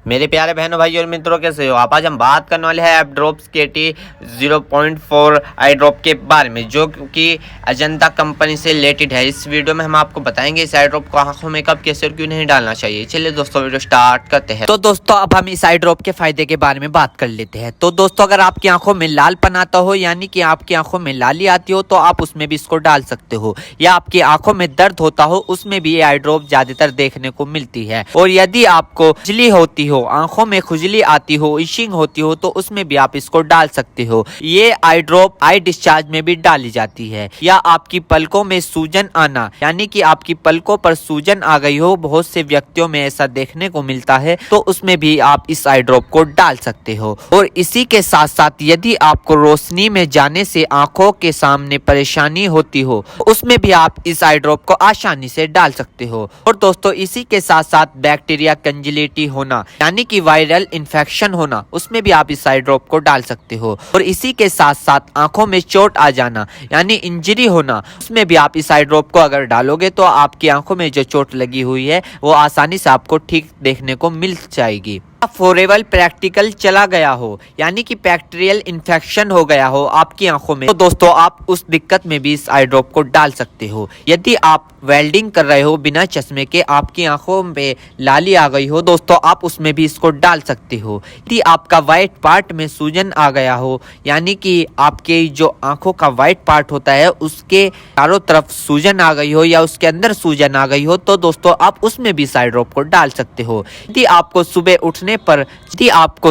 मेरे प्यारे बहनों भाई और मित्रों, कैसे हो आप। आज हम बात करने वाले हैं ऐप ड्रॉप्स KT 0.4 आई ड्रॉप के बारे में, जो कि अजंता कंपनी से रिलेटेड है। इस वीडियो में हम आपको बताएंगे इस आई ड्रॉप को आंखों में कब, कैसे और क्यों नहीं डालना चाहिए। चलिए दोस्तों वीडियो स्टार्ट करते हैं। तो दोस्तों अब हम इस आई ड्रॉप के फायदे के बारे में बात कर लेते हैं। तो दोस्तों अगर आपकी आंखों में लालपन आता हो, यानी कि आपकी आंखों में लाली आती हो, तो आप उसमें भी इसको डाल सकते हो। या आपकी आंखों में दर्द होता हो, उसमें भी ये आई ड्रॉप ज्यादातर देखने को मिलती है। और यदि आपको खुजली होती हो, आंखों में खुजली आती हो, इशिंग होती हो, तो उसमें भी आप इसको डाल सकते हो। ये आई ड्रॉप आई डिस्चार्ज में भी डाली जाती है। या आपकी पलकों में सूजन आना, यानी कि आपकी पलकों पर सूजन आ गई हो, बहुत से व्यक्तियों में ऐसा देखने को मिलता है, तो उसमें भी आप इस आई ड्रॉप को डाल सकते हो। और इसी के साथ साथ यदि आपको रोशनी में जाने से आंखों के सामने परेशानी होती हो, उसमें भी आप इस आई ड्रॉप को आसानी से डाल सकते हो। और दोस्तों इसी के साथ साथ बैक्टीरिया कंजिलिटी होना, यानी कि वायरल इन्फेक्शन होना, उसमें भी आप इस आई ड्रॉप को डाल सकते हो। और इसी के साथ साथ आंखों में चोट आ जाना, यानी इंजरी होना, उसमें भी आप इस आई ड्रॉप को अगर डालोगे तो आपकी आंखों में जो चोट लगी हुई है वो आसानी से आपको ठीक देखने को मिल जाएगी। फॉरेबल प्रैक्टिकल चला गया हो, यानी कि बैक्टीरियल इन्फेक्शन हो गया हो आपकी आंखों में, तो दोस्तों आप उस दिक्कत में भी इस आई ड्रॉप को डाल सकते हो। यदि आप वेल्डिंग कर रहे हो बिना चश्मे के, आपकी आंखों में लाली आ गई हो, दोस्तों आप उसमें भी इसको डाल सकते हो। यदि आपका व्हाइट पार्ट में सूजन आ गया हो, यानी कि आपके जो आंखों का व्हाइट पार्ट होता है उसके चारों तरफ सूजन आ गई हो या उसके अंदर सूजन आ गई हो, तो दोस्तों आप उसमें भी इस आई ड्रॉप को डाल सकते हो। यदि आपको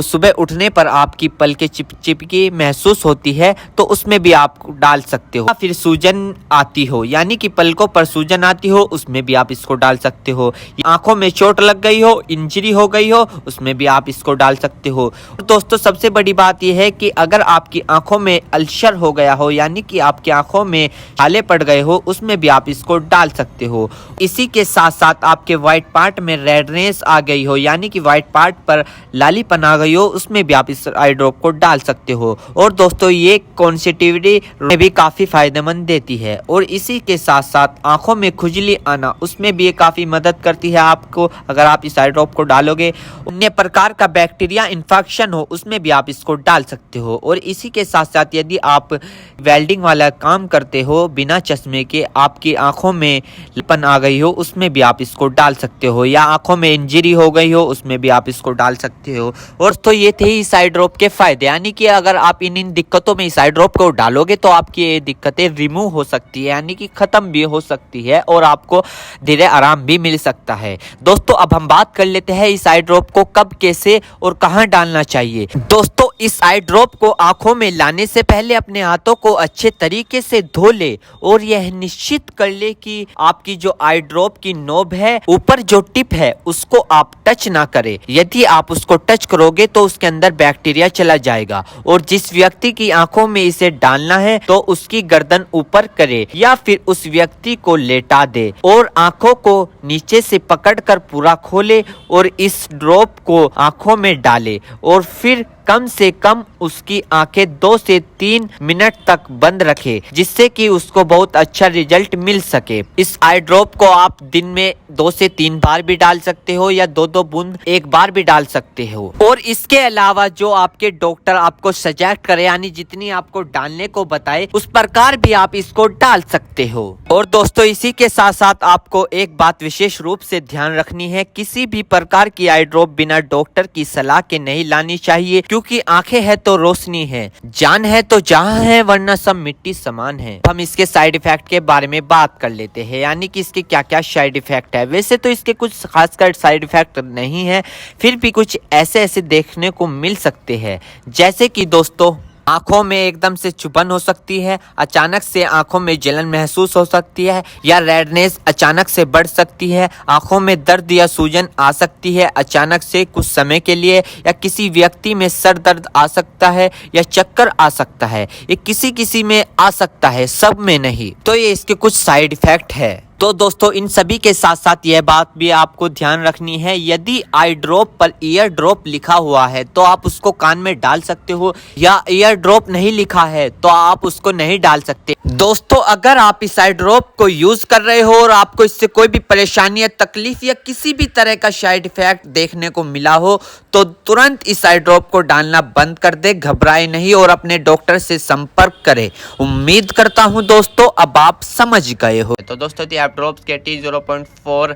सुबह उठने पर आपकी पलकें चिपचिपकी महसूस होती है, तो उसमें भी आप डाल सकते हो। फिर सूजन आती हो, यानी कि पलकों पर सूजन आती हो, उसमें भी आप इसको डाल सकते हो। आंखों में चोट लग गई हो, इंजरी हो गई हो, उसमें भी आप इसको डाल सकते हो। और दोस्तों सबसे बड़ी बात यह है कि अगर आपकी आंखों में अल्सर हो गया हो, यानी कि आपकी आंखों में छाले पड़ गए हो, उसमें भी आप इसको डाल सकते हो। इसी के साथ साथ आपके व्हाइट पार्ट में रेडनेस आ गई हो, यानी कि व्हाइट पार्ट पर लालीपन आ गई हो, उसमें भी आप इस आई ड्रॉप को डाल सकते हो। और दोस्तों ये कॉन्सेटिविटी में भी काफी फायदेमंद देती है। और इसी के साथ साथ आंखों में खुजली आना, उसमें भी ये काफी मदद करती है आपको। अगर आप इस आई ड्रॉप को डालोगे, अन्य प्रकार का बैक्टीरिया इन्फेक्शन हो, उसमें भी आप इसको डाल सकते हो। और इसी के साथ साथ यदि आप वेल्डिंग वाला काम करते हो बिना चश्मे के, आपकी आंखों में लालीपन आ गई हो, उसमें भी आप इसको डाल सकते हो। या आंखों में इंजरी हो गई हो, उसमें भी आप इसको डाल सकते हो। और तो ये थे इस आई ड्रॉप के फायदे, यानी कि अगर आप इन दिक्कतों में इस आई ड्रॉप को डालोगे तो आपकी ये दिक्कतें रिमूव हो सकती है, यानी कि खत्म भी हो सकती है और आपको धीरे आराम भी मिल सकता है। दोस्तों अब हम बात कर लेते हैं इस आई ड्रॉप को कब, कैसे और कहां डालना चाहिए। दोस्तों इस आई ड्रॉप को आंखों में लाने से पहले अपने हाथों को अच्छे तरीके से धो ले और यह निश्चित कर ले कि आपकी जो आई ड्रॉप की नोब है, ऊपर जो टिप है, उसको आप टच ना करें। यदि आप उसको टच करोगे तो उसके अंदर बैक्टीरिया चला जाएगा। और जिस व्यक्ति की आंखों में इसे डालना है तो उसकी गर्दन ऊपर करे या फिर उस व्यक्ति को लेटा दे और आंखों को नीचे से पकड़कर पूरा खोले और इस ड्रॉप को आंखों में डाले। और फिर कम से कम उसकी आंखें 2 से 3 मिनट तक बंद रखे, जिससे कि उसको बहुत अच्छा रिजल्ट मिल सके। इस आई ड्रॉप को आप दिन में 2 से 3 बार भी डाल सकते हो या 2-2 बूंद एक बार भी डाल सकते हो। और इसके अलावा जो आपके डॉक्टर आपको सजेस्ट करे, यानी जितनी आपको डालने को बताए, उस प्रकार भी आप इसको डाल सकते हो। और दोस्तों इसी के साथ साथ आपको एक बात विशेष रूप से ध्यान रखनी है, किसी भी प्रकार की आई ड्रॉप बिना डॉक्टर की सलाह के नहीं लानी चाहिए, क्योंकि आंखें है तो रोशनी है, जान है तो जहां है, वरना सब मिट्टी समान है। हम इसके साइड इफेक्ट के बारे में बात कर लेते हैं, यानी कि इसके क्या क्या साइड इफेक्ट है। वैसे तो इसके कुछ खासकर साइड इफेक्ट नहीं है, फिर भी कुछ ऐसे देखने को मिल सकते हैं, जैसे कि दोस्तों आंखों में एकदम से चुभन हो सकती है, अचानक से आंखों में जलन महसूस हो सकती है, या रेडनेस अचानक से बढ़ सकती है, आंखों में दर्द या सूजन आ सकती है अचानक से कुछ समय के लिए, या किसी व्यक्ति में सर दर्द आ सकता है या चक्कर आ सकता है। ये किसी किसी में आ सकता है, सब में नहीं। तो ये इसके कुछ साइड इफेक्ट है। तो दोस्तों इन सभी के साथ साथ यह बात भी आपको ध्यान रखनी है, यदि आई ड्रॉप पर ईयर ड्रॉप लिखा हुआ है तो आप उसको कान में डाल सकते हो, या ईयर ड्रॉप नहीं लिखा है तो आप उसको नहीं डाल सकते। दोस्तों अगर आप इस आई ड्रॉप को यूज कर रहे हो और आपको इससे कोई भी परेशानी या तकलीफ या किसी भी तरह का साइड इफेक्ट देखने को मिला हो तो तुरंत इस आई ड्रॉप को डालना बंद कर दे, घबराए नहीं और अपने डॉक्टर से संपर्क करें। उम्मीद करता हूं दोस्तों अब आप समझ गए हो। तो दोस्तों थी आप ड्रॉप्स KT 0.4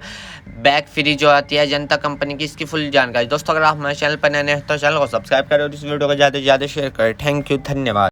बैक फ्री जो आती है अजंता कंपनी की, इसकी फुल जानकारी। दोस्तों अगर आप हमारे चैनल पर नए हैं तो चैनल को सब्सक्राइब करें और इस वीडियो को ज़्यादा से ज़्यादा शेयर करें। थैंक यू, धन्यवाद।